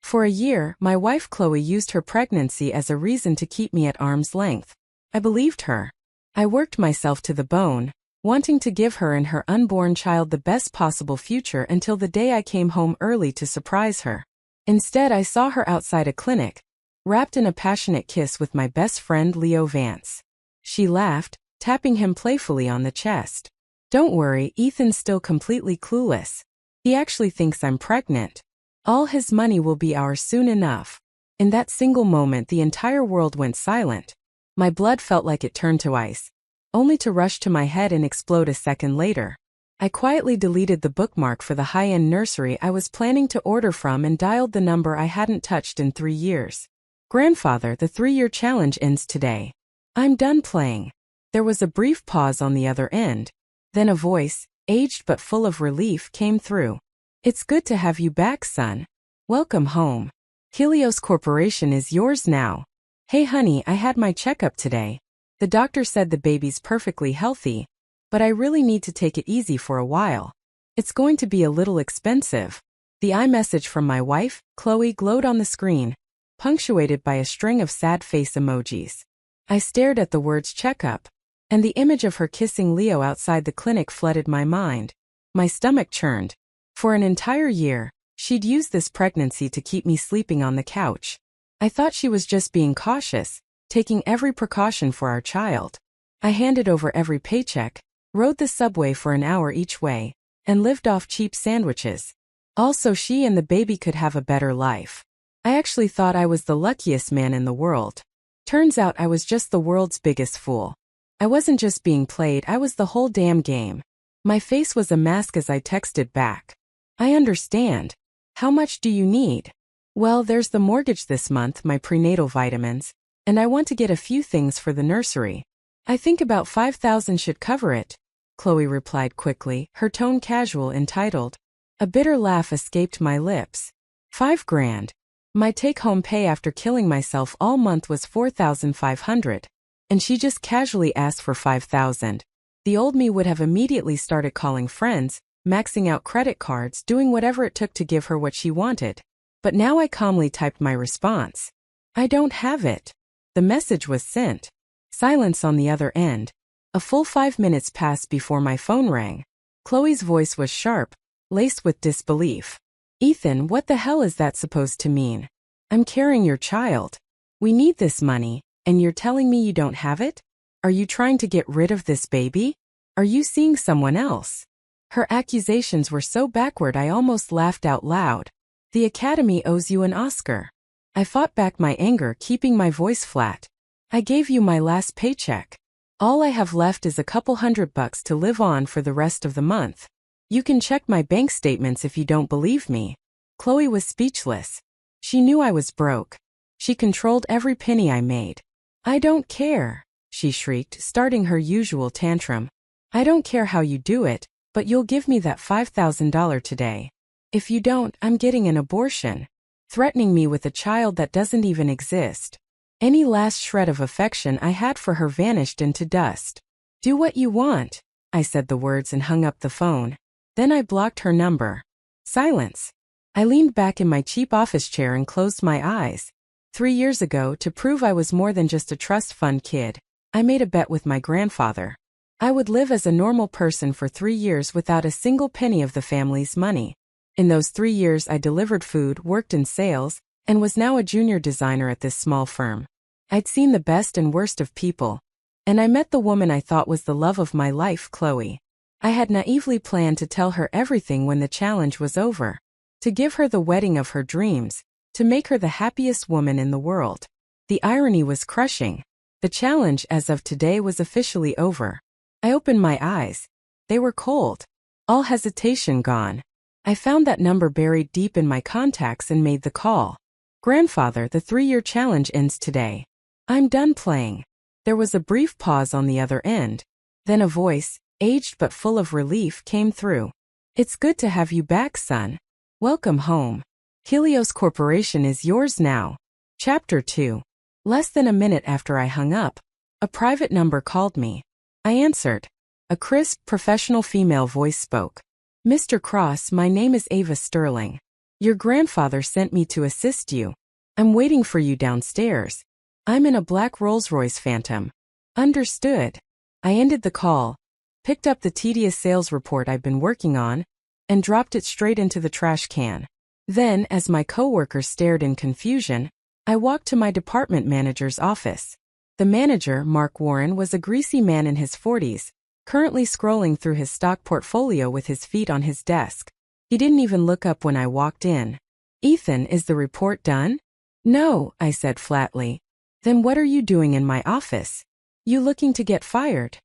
For a year, my wife Chloe used her pregnancy as a reason to keep me at arm's length. I believed her. I worked myself to the bone, wanting to give her and her unborn child the best possible future until the day I came home early to surprise her. Instead, I saw her outside a clinic, wrapped in a passionate kiss with my best friend Leo Vance. She laughed, tapping him playfully on the chest. "Don't worry, Ethan's still completely clueless. He actually thinks I'm pregnant. All his money will be ours soon enough." In that single moment, the entire world went silent. My blood felt like it turned to ice, only to rush to my head and explode a second later. I quietly deleted the bookmark for the high-end nursery I was planning to order from and dialed the number I hadn't touched in 3 years. "Grandfather, the 3-year challenge ends today. I'm done playing." There was a brief pause on the other end. Then a voice, aged but full of relief, came through. "It's good to have you back, son. Welcome home. Helios Corporation is yours now. Hey honey, I had my checkup today. The doctor said the baby's perfectly healthy, but I really need to take it easy for a while. It's going to be a little expensive." The iMessage from my wife, Chloe, glowed on the screen, punctuated by a string of sad face emojis. I stared at the words checkup, and the image of her kissing Leo outside the clinic flooded my mind. My stomach churned. For an entire year, she'd used this pregnancy to keep me sleeping on the couch. I thought she was just being cautious, taking every precaution for our child. I handed over every paycheck, rode the subway for an hour each way, and lived off cheap sandwiches. Also, she and the baby could have a better life. I actually thought I was the luckiest man in the world. Turns out I was just the world's biggest fool. I wasn't just being played, I was the whole damn game. My face was a mask as I texted back. "I understand. How much do you need?" "Well, there's the mortgage this month, my prenatal vitamins, and I want to get a few things for the nursery. I think about 5,000 should cover it," Chloe replied quickly, her tone casual, entitled. A bitter laugh escaped my lips. 5 grand. My take-home pay after killing myself all month was 4,500, and she just casually asked for 5,000. The old me would have immediately started calling friends, maxing out credit cards, doing whatever it took to give her what she wanted. But now I calmly typed my response. "I don't have it." The message was sent. Silence on the other end. A full 5 minutes passed before my phone rang. Chloe's voice was sharp, laced with disbelief. "Ethan, what the hell is that supposed to mean? I'm carrying your child. We need this money, and you're telling me you don't have it? Are you trying to get rid of this baby? Are you seeing someone else?" Her accusations were so backward I almost laughed out loud. "The Academy owes you an Oscar." I fought back my anger, keeping my voice flat. "I gave you my last paycheck. All I have left is a couple $100 to live on for the rest of the month. You can check my bank statements if you don't believe me." Chloe was speechless. She knew I was broke. She controlled every penny I made. "I don't care," she shrieked, starting her usual tantrum. "I don't care how you do it, but you'll give me that $5,000 today. If you don't, I'm getting an abortion," threatening me with a child that doesn't even exist. Any last shred of affection I had for her vanished into dust. "Do what you want," I said the words and hung up the phone. Then I blocked her number. Silence. I leaned back in my cheap office chair and closed my eyes. 3 years ago, to prove I was more than just a trust fund kid, I made a bet with my grandfather. I would live as a normal person for 3 years without a single penny of the family's money. In those 3 years I delivered food, worked in sales, and was now a junior designer at this small firm. I'd seen the best and worst of people, and I met the woman I thought was the love of my life, Chloe. I had naively planned to tell her everything when the challenge was over, to give her the wedding of her dreams, to make her the happiest woman in the world. The irony was crushing. The challenge as of today was officially over. I opened my eyes. They were cold. All hesitation gone. I found that number buried deep in my contacts and made the call. "Grandfather, the 3-year challenge ends today. I'm done playing." There was a brief pause on the other end. Then a voice, aged but full of relief, came through. "It's good to have you back, son. Welcome home. Helios Corporation is yours now." Chapter 2. Less than a minute after I hung up, a private number called me. I answered. A crisp, professional female voice spoke. "Mr. Cross, my name is Ava Sterling. Your grandfather sent me to assist you. I'm waiting for you downstairs. I'm in a black Rolls-Royce Phantom. Understood. I ended the call, picked up the tedious sales report I've been working on, and dropped it straight into the trash can. Then, as my coworkers stared in confusion, I walked to my department manager's office. The manager, Mark Warren, was a greasy man in his 40s, currently scrolling through his stock portfolio with his feet on his desk. He didn't even look up when I walked in. Ethan, is the report done? No, I said flatly. Then what are you doing in my office? You looking to get fired?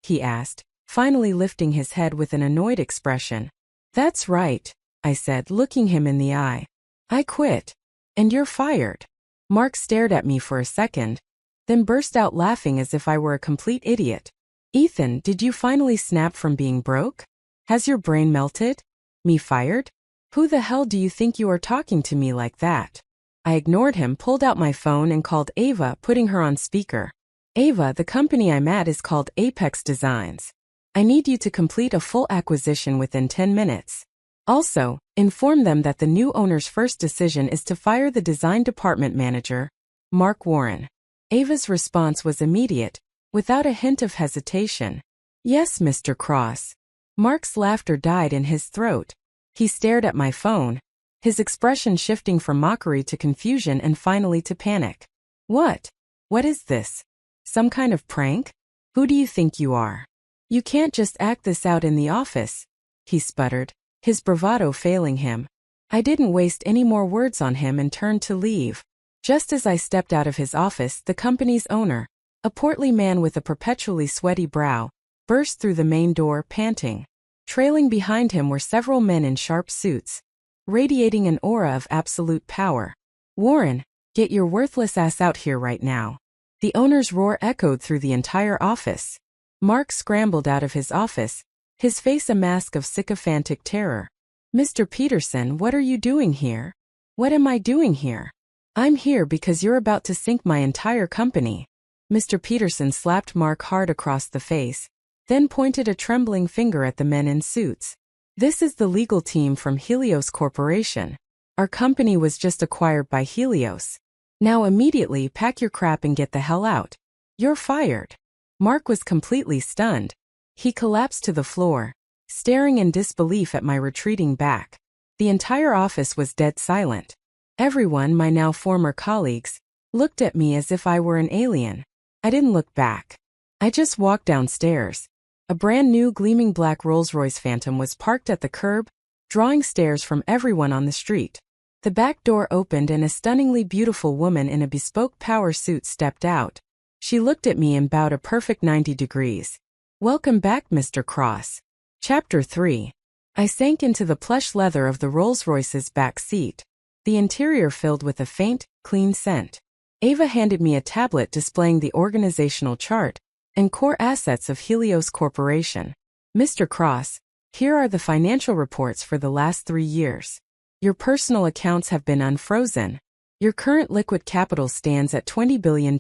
He asked, finally lifting his head with an annoyed expression. That's right, I said, looking him in the eye. I quit. And you're fired. Mark stared at me for a second, then burst out laughing as if I were a complete idiot. Ethan, did you finally snap from being broke? Has your brain melted? Me fired? Who the hell do you think you are talking to me like that? I ignored him, pulled out my phone and called Ava, putting her on speaker. Ava, the company I'm at is called Apex Designs. I need you to complete a full acquisition within 10 minutes. Also, inform them that the new owner's first decision is to fire the design department manager, Mark Warren. Ava's response was immediate, without a hint of hesitation. Yes, Mr. Cross. Mark's laughter died in his throat. He stared at my phone, his expression shifting from mockery to confusion and finally to panic. What? What is this? Some kind of prank? Who do you think you are? You can't just act this out in the office, he sputtered, his bravado failing him. I didn't waste any more words on him and turned to leave. Just as I stepped out of his office, the company's owner, a portly man with a perpetually sweaty brow, burst through the main door, panting. Trailing behind him were several men in sharp suits, radiating an aura of absolute power. Warren, get your worthless ass out here right now. The owner's roar echoed through the entire office. Mark scrambled out of his office, his face a mask of sycophantic terror. Mr. Peterson, what are you doing here? What am I doing here? I'm here because you're about to sink my entire company. Mr. Peterson slapped Mark hard across the face, then pointed a trembling finger at the men in suits. This is the legal team from Helios Corporation. Our company was just acquired by Helios. Now immediately pack your crap and get the hell out. You're fired. Mark was completely stunned. He collapsed to the floor, staring in disbelief at my retreating back. The entire office was dead silent. Everyone, my now former colleagues, looked at me as if I were an alien. I didn't look back. I just walked downstairs. A brand new gleaming black Rolls-Royce Phantom was parked at the curb, drawing stares from everyone on the street. The back door opened and a stunningly beautiful woman in a bespoke power suit stepped out. She looked at me and bowed a perfect 90 degrees. Welcome back, Mr. Cross. Chapter 3. I sank into the plush leather of the Rolls-Royce's back seat, the interior filled with a faint, clean scent. Ava handed me a tablet displaying the organizational chart and core assets of Helios Corporation. Mr. Cross, here are the financial reports for the last 3 years. Your personal accounts have been unfrozen. Your current liquid capital stands at $20 billion.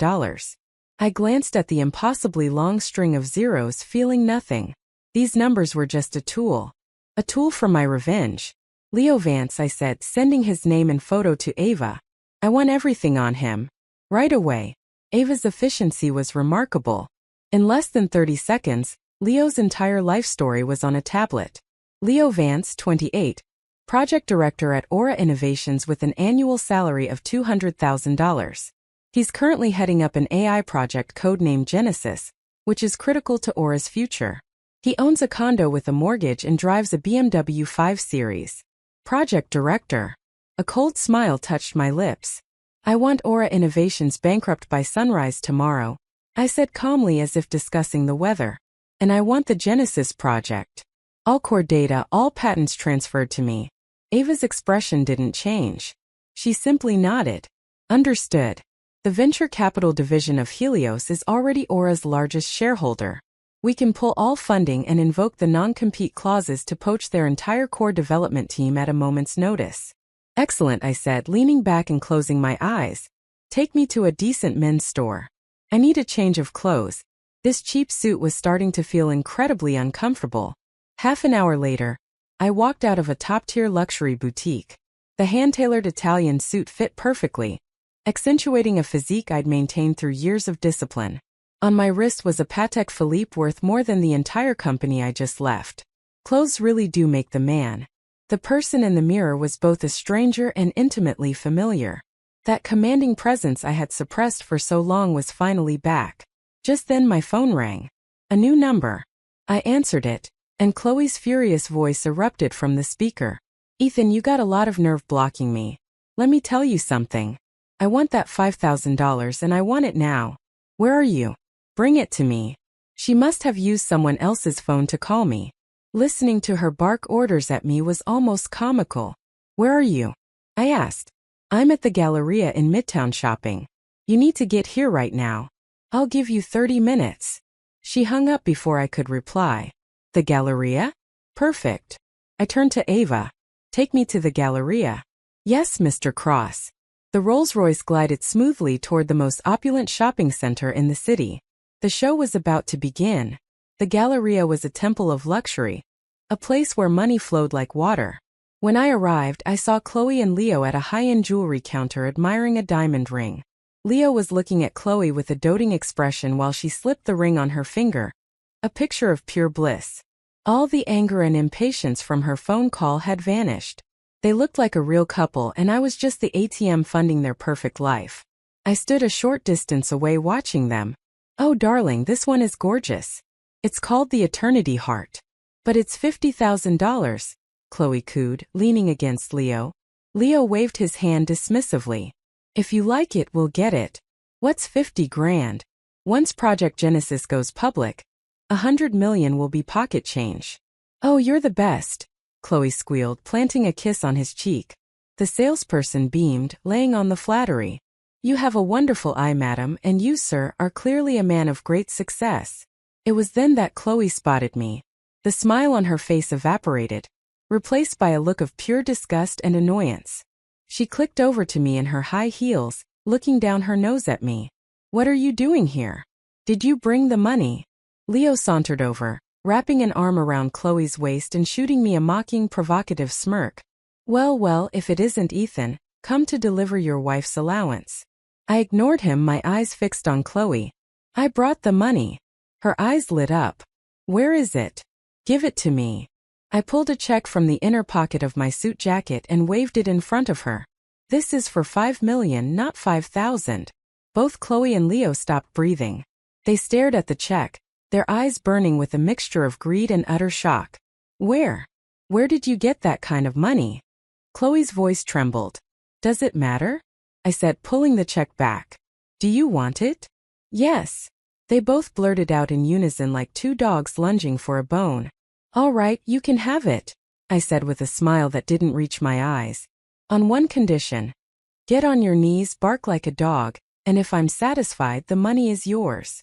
I glanced at the impossibly long string of zeros, feeling nothing. These numbers were just a tool. A tool for my revenge. Leo Vance, I said, sending his name and photo to Ava. I want everything on him. Right away. Ava's efficiency was remarkable. In less than 30 seconds, Leo's entire life story was on a tablet. Leo Vance, 28, project director at Aura Innovations with an annual salary of $200,000. He's currently heading up an AI project codenamed Genesis, which is critical to Aura's future. He owns a condo with a mortgage and drives a BMW 5 Series. Project director. A cold smile touched my lips. I want Aura Innovations bankrupt by sunrise tomorrow, I said calmly as if discussing the weather. And I want the Genesis project. All core data, all patents transferred to me. Ava's expression didn't change. She simply nodded. Understood. The venture capital division of Helios is already Aura's largest shareholder. We can pull all funding and invoke the non-compete clauses to poach their entire core development team at a moment's notice. Excellent, I said, leaning back and closing my eyes. Take me to a decent men's store. I need a change of clothes. This cheap suit was starting to feel incredibly uncomfortable. Half an hour later, I walked out of a top-tier luxury boutique. The hand-tailored Italian suit fit perfectly, accentuating a physique I'd maintained through years of discipline. On my wrist was a Patek Philippe worth more than the entire company I just left. Clothes really do make the man. The person in the mirror was both a stranger and intimately familiar. That commanding presence I had suppressed for so long was finally back. Just then my phone rang. A new number. I answered it, and Chloe's furious voice erupted from the speaker. "Ethan, you got a lot of nerve blocking me. Let me tell you something. I want that $5,000 and I want it now. Where are you? Bring it to me." She must have used someone else's phone to call me. Listening to her bark orders at me was almost comical. "Where are you?" I asked. "I'm at the Galleria in Midtown shopping. You need to get here right now. I'll give you 30 minutes. She hung up before I could reply. "The Galleria? Perfect." I turned to Ava. "Take me to the Galleria." "Yes, Mr. Cross." The Rolls-Royce glided smoothly toward the most opulent shopping center in the city. The show was about to begin. The Galleria was a temple of luxury, a place where money flowed like water. When I arrived, I saw Chloe and Leo at a high-end jewelry counter admiring a diamond ring. Leo was looking at Chloe with a doting expression while she slipped the ring on her finger, a picture of pure bliss. All the anger and impatience from her phone call had vanished. They looked like a real couple and I was just the ATM funding their perfect life. I stood a short distance away watching them. "Oh darling, this one is gorgeous. It's called the Eternity Heart. But it's $50,000, Chloe cooed, leaning against Leo. Leo waved his hand dismissively. "If you like it, we'll get it. What's 50 grand? Once Project Genesis goes public, 100 million will be pocket change." "Oh, you're the best," Chloe squealed, planting a kiss on his cheek. The salesperson beamed, laying on the flattery. "You have a wonderful eye, madam, and you, sir, are clearly a man of great success." It was then that Chloe spotted me. The smile on her face evaporated, replaced by a look of pure disgust and annoyance. She clicked over to me in her high heels, looking down her nose at me. "What are you doing here? Did you bring the money?" Leo sauntered over, wrapping an arm around Chloe's waist and shooting me a mocking, provocative smirk. Well, if it isn't Ethan, come to deliver your wife's allowance." I ignored him, my eyes fixed on Chloe. "I brought the money." Her eyes lit up. "Where is it? Give it to me." I pulled a check from the inner pocket of my suit jacket and waved it in front of her. "This is for 5 million, not 5,000. Both Chloe and Leo stopped breathing. They stared at the check, their eyes burning with a mixture of greed and utter shock. Where did you get that kind of money?" Chloe's voice trembled. "Does it matter?" I said, pulling the check back. "Do you want it?" "Yes." They both blurted out in unison like two dogs lunging for a bone. "All right, you can have it," I said with a smile that didn't reach my eyes. "On one condition. Get on your knees, bark like a dog, and if I'm satisfied, the money is yours."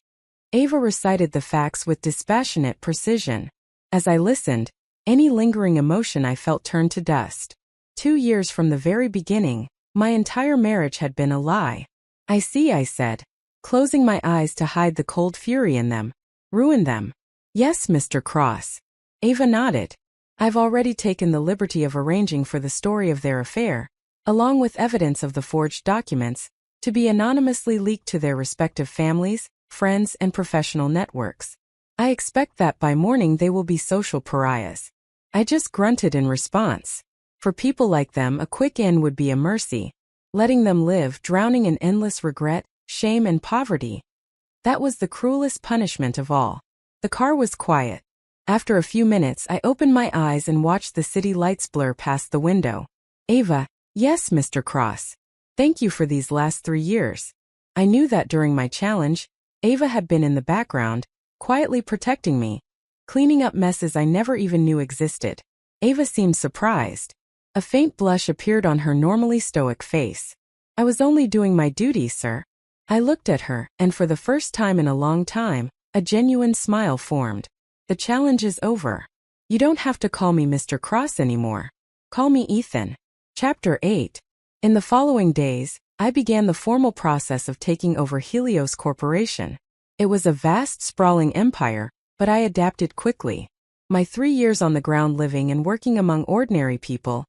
Ava recited the facts with dispassionate precision. As I listened, any lingering emotion I felt turned to dust. 2 years from the very beginning, my entire marriage had been a lie. "I see," I said, closing my eyes to hide the cold fury in them. "Ruin them." "Yes, Mr. Cross." Ava nodded. "I've already taken the liberty of arranging for the story of their affair, along with evidence of the forged documents, to be anonymously leaked to their respective families, friends, and professional networks. I expect that by morning they will be social pariahs." I just grunted in response. For people like them, a quick end would be a mercy, letting them live, drowning in endless regret, shame, and poverty. That was the cruelest punishment of all. The car was quiet. After a few minutes, I opened my eyes and watched the city lights blur past the window. "Ava." "Yes, Mr. Cross. Thank you for these last 3 years." I knew that during my challenge, Ava had been in the background, quietly protecting me, cleaning up messes I never even knew existed. Ava seemed surprised. A faint blush appeared on her normally stoic face. "I was only doing my duty, sir." I looked at her, and for the first time in a long time, a genuine smile formed. "The challenge is over. You don't have to call me Mr. Cross anymore. Call me Ethan." Chapter 8. In the following days, I began the formal process of taking over Helios Corporation. It was a vast, sprawling empire, but I adapted quickly. My 3 years on the ground living and working among ordinary people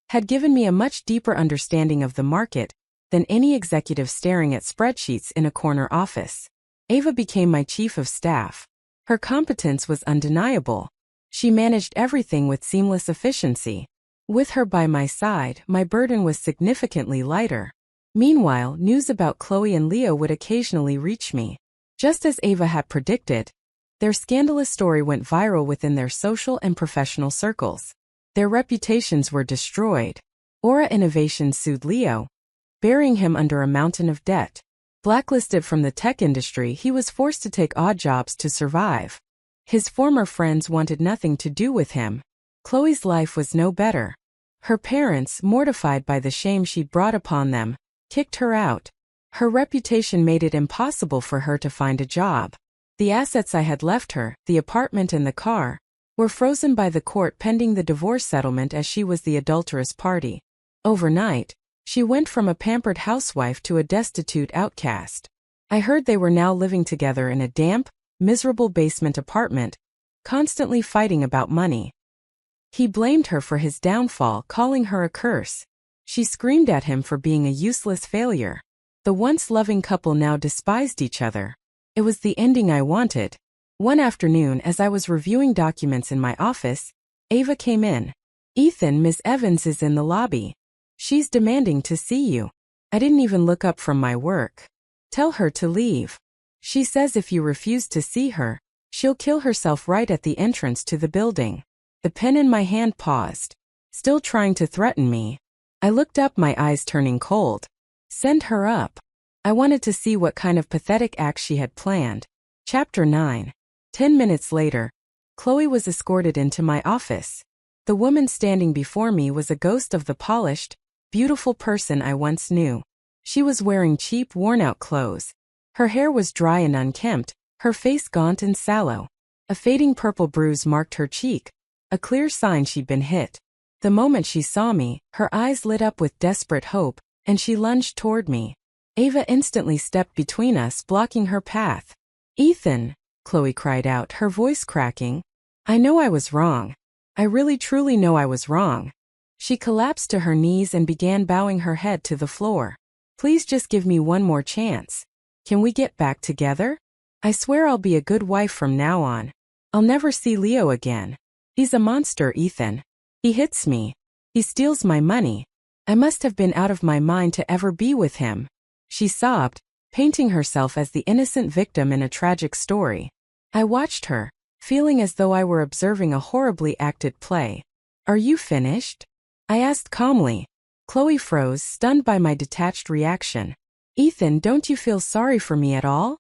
had given me a much deeper understanding of the market than any executive staring at spreadsheets in a corner office. Ava became my chief of staff. Her competence was undeniable. She managed everything with seamless efficiency. With her by my side, my burden was significantly lighter. Meanwhile, news about Chloe and Leo would occasionally reach me. Just as Ava had predicted, their scandalous story went viral within their social and professional circles. Their reputations were destroyed. Aura Innovations sued Leo, burying him under a mountain of debt. Blacklisted from the tech industry, he was forced to take odd jobs to survive. His former friends wanted nothing to do with him. Chloe's life was no better. Her parents, mortified by the shame she'd brought upon them, kicked her out. Her reputation made it impossible for her to find a job. The assets I had left her, the apartment and the car, were frozen by the court pending the divorce settlement as she was the adulterous party. Overnight, she went from a pampered housewife to a destitute outcast. I heard they were now living together in a damp, miserable basement apartment, constantly fighting about money. He blamed her for his downfall, calling her a curse. She screamed at him for being a useless failure. The once loving couple now despised each other. It was the ending I wanted. One afternoon, as I was reviewing documents in my office, Ava came in. "Ethan, Miss Evans is in the lobby. She's demanding to see you." I didn't even look up from my work. "Tell her to leave. She says if you refuse to see her, she'll kill herself right at the entrance to the building." The pen in my hand paused, still trying to threaten me. I looked up, my eyes turning cold. Send her up. I wanted to see what kind of pathetic act she had planned. Chapter 9. 10 minutes later, Chloe was escorted into my office. The woman standing before me was a ghost of the polished, beautiful person I once knew. She was wearing cheap, worn-out clothes. Her hair was dry and unkempt, her face gaunt and sallow. A fading purple bruise marked her cheek, a clear sign she'd been hit. The moment she saw me, her eyes lit up with desperate hope, and she lunged toward me. Ava instantly stepped between us, blocking her path. "Ethan," Chloe cried out, her voice cracking. "I know I was wrong. I really truly know I was wrong." She collapsed to her knees and began bowing her head to the floor. "Please just give me one more chance. Can we get back together? I swear I'll be a good wife from now on. I'll never see Leo again. He's a monster, Ethan. He hits me. He steals my money. I must have been out of my mind to ever be with him." She sobbed, painting herself as the innocent victim in a tragic story. I watched her, feeling as though I were observing a horribly acted play. "Are you finished?" I asked calmly. Chloe froze, stunned by my detached reaction. "Ethan, don't you feel sorry for me at all?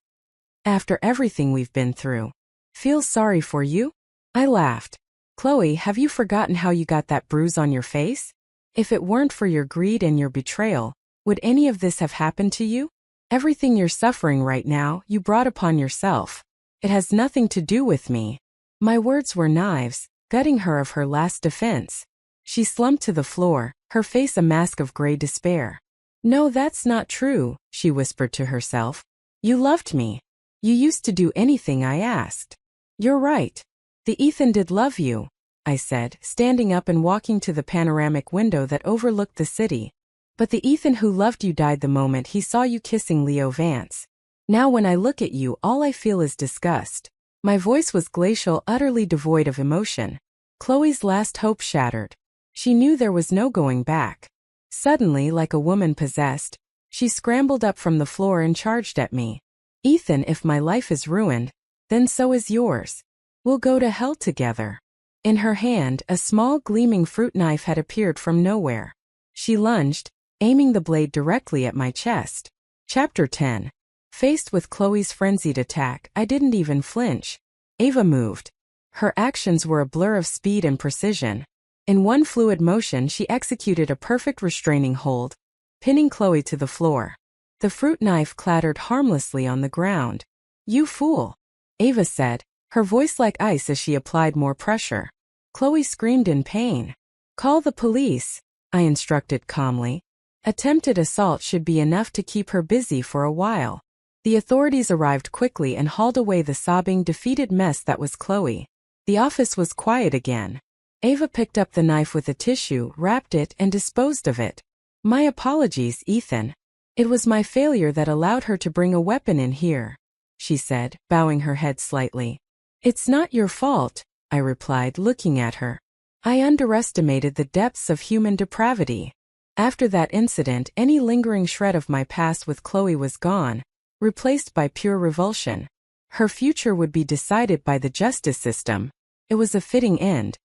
After everything we've been through. Feel sorry for you?" I laughed. "Chloe, have you forgotten how you got that bruise on your face? If it weren't for your greed and your betrayal, would any of this have happened to you? Everything you're suffering right now, you brought upon yourself. It has nothing to do with me." My words were knives, gutting her of her last defense. She slumped to the floor, her face a mask of gray despair. "No, that's not true," she whispered to herself. "You loved me. You used to do anything I asked." "You're right. The Ethan did love you," I said, standing up and walking to the panoramic window that overlooked the city. "But the Ethan who loved you died the moment he saw you kissing Leo Vance. Now when I look at you, all I feel is disgust." My voice was glacial, utterly devoid of emotion. Chloe's last hope shattered. She knew there was no going back. Suddenly, like a woman possessed, she scrambled up from the floor and charged at me. "Ethan, if my life is ruined, then so is yours. We'll go to hell together." In her hand, a small gleaming fruit knife had appeared from nowhere. She lunged, aiming the blade directly at my chest. Chapter 10. Faced with Chloe's frenzied attack, I didn't even flinch. Ava moved. Her actions were a blur of speed and precision. In one fluid motion, she executed a perfect restraining hold, pinning Chloe to the floor. The fruit knife clattered harmlessly on the ground. "You fool," Ava said, her voice like ice as she applied more pressure. Chloe screamed in pain. "Call the police," I instructed calmly. Attempted assault should be enough to keep her busy for a while. The authorities arrived quickly and hauled away the sobbing, defeated mess that was Chloe. The office was quiet again. Ava picked up the knife with a tissue, wrapped it, and disposed of it. My apologies, Ethan. It was my failure that allowed her to bring a weapon in here, she said, bowing her head slightly. It's not your fault, I replied, looking at her. I underestimated the depths of human depravity. After that incident, any lingering shred of my past with Chloe was gone, replaced by pure revulsion. Her future would be decided by the justice system. It was a fitting end.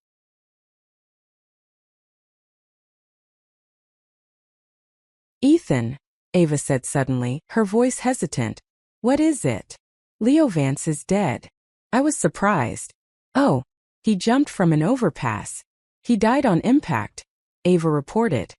Ethan, Ava said suddenly, her voice hesitant. What is it? Leo Vance is dead. I was surprised. Oh, he jumped from an overpass. He died on impact, Ava reported.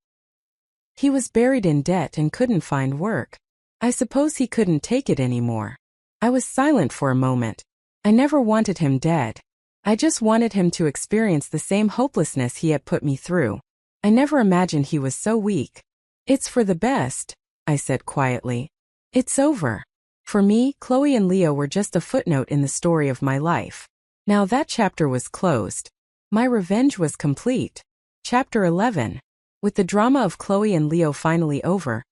He was buried in debt and couldn't find work. I suppose he couldn't take it anymore. I was silent for a moment. I never wanted him dead. I just wanted him to experience the same hopelessness he had put me through. I never imagined he was so weak. It's for the best, I said quietly. It's over. For me, Chloe and Leo were just a footnote in the story of my life. Now that chapter was closed. My revenge was complete. Chapter 11. With the drama of Chloe and Leo finally over,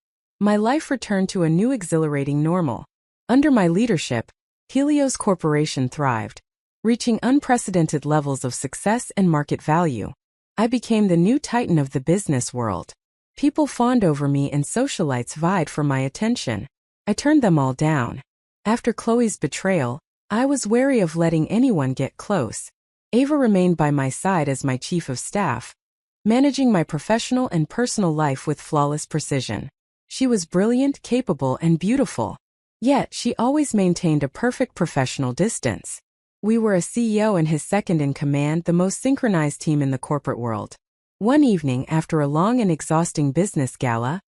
my life returned to a new exhilarating normal. Under my leadership, Helios Corporation thrived, reaching unprecedented levels of success and market value. I became the new titan of the business world. People fawned over me and socialites vied for my attention. I turned them all down. After Chloe's betrayal, I was wary of letting anyone get close. Ava remained by my side as my chief of staff, managing my professional and personal life with flawless precision. She was brilliant, capable, and beautiful. Yet she always maintained a perfect professional distance. We were a CEO and his second-in-command, the most synchronized team in the corporate world. One evening, after a long and exhausting business gala,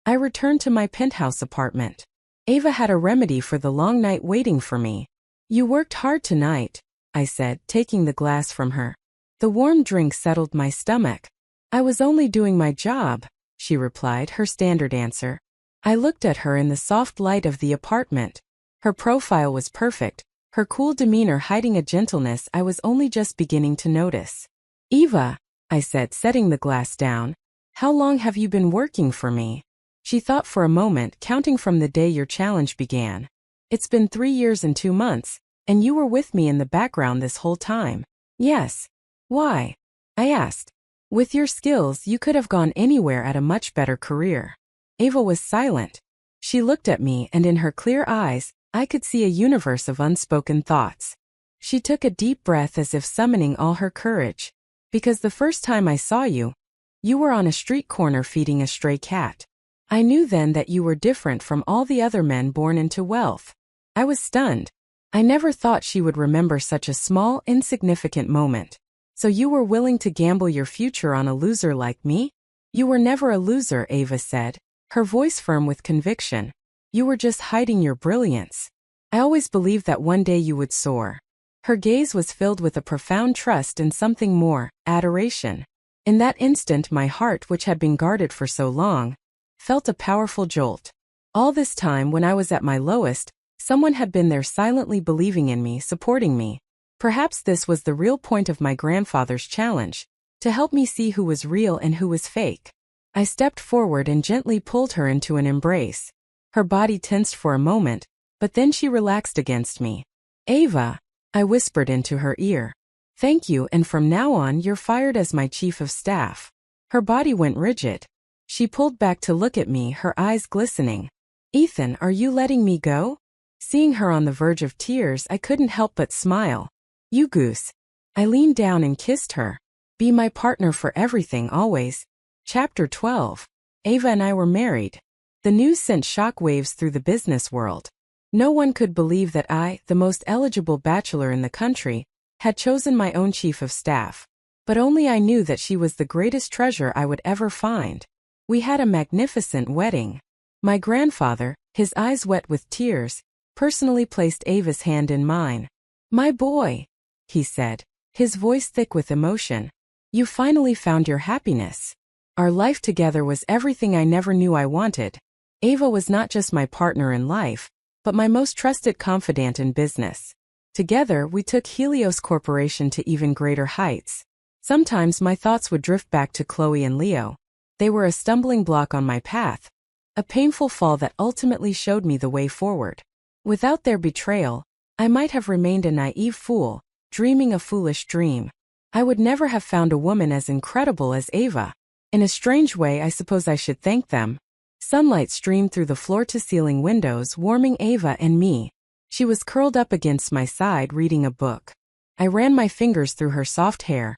I returned to my penthouse apartment. Ava had a remedy for the long night waiting for me. You worked hard tonight, I said, taking the glass from her. The warm drink settled my stomach. I was only doing my job, she replied, her standard answer. I looked at her in the soft light of the apartment. Her profile was perfect, her cool demeanor hiding a gentleness I was only just beginning to notice. Eva, I said, setting the glass down, how long have you been working for me? She thought for a moment, counting from the day your challenge began. It's been 3 years and 2 months, and you were with me in the background this whole time. Yes. Why? I asked. With your skills, you could have gone anywhere at a much better career. Ava was silent. She looked at me, and in her clear eyes, I could see a universe of unspoken thoughts. She took a deep breath as if summoning all her courage. Because the first time I saw you, you were on a street corner feeding a stray cat. I knew then that you were different from all the other men born into wealth. I was stunned. I never thought she would remember such a small, insignificant moment. So you were willing to gamble your future on a loser like me? You were never a loser, Ava said, her voice firm with conviction. You were just hiding your brilliance. I always believed that one day you would soar. Her gaze was filled with a profound trust and something more, adoration. In that instant, my heart, which had been guarded for so long, felt a powerful jolt. All this time, when I was at my lowest, someone had been there silently believing in me, supporting me. Perhaps this was the real point of my grandfather's challenge, to help me see who was real and who was fake. I stepped forward and gently pulled her into an embrace. Her body tensed for a moment, but then she relaxed against me. Ava, I whispered into her ear. Thank you, and from now on you're fired as my chief of staff. Her body went rigid. She pulled back to look at me, her eyes glistening. Ethan, are you letting me go? Seeing her on the verge of tears, I couldn't help but smile. You goose. I leaned down and kissed her. Be my partner for everything, always. Chapter 12. Ava and I were married. The news sent shockwaves through the business world. No one could believe that I, the most eligible bachelor in the country, had chosen my own chief of staff. But only I knew that she was the greatest treasure I would ever find. We had a magnificent wedding. My grandfather, his eyes wet with tears, personally placed Ava's hand in mine. My boy, he said, his voice thick with emotion. You finally found your happiness. Our life together was everything I never knew I wanted. Ava was not just my partner in life, but my most trusted confidant in business. Together, we took Helios Corporation to even greater heights. Sometimes my thoughts would drift back to Chloe and Leo. They were a stumbling block on my path, a painful fall that ultimately showed me the way forward. Without their betrayal, I might have remained a naive fool, dreaming a foolish dream. I would never have found a woman as incredible as Ava. In a strange way, I suppose I should thank them. Sunlight streamed through the floor-to-ceiling windows, warming Ava and me. She was curled up against my side reading a book. I ran my fingers through her soft hair,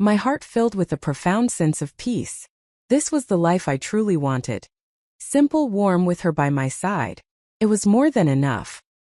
my heart filled with a profound sense of peace. This was the life I truly wanted. Simple, warm with her by my side. It was more than enough.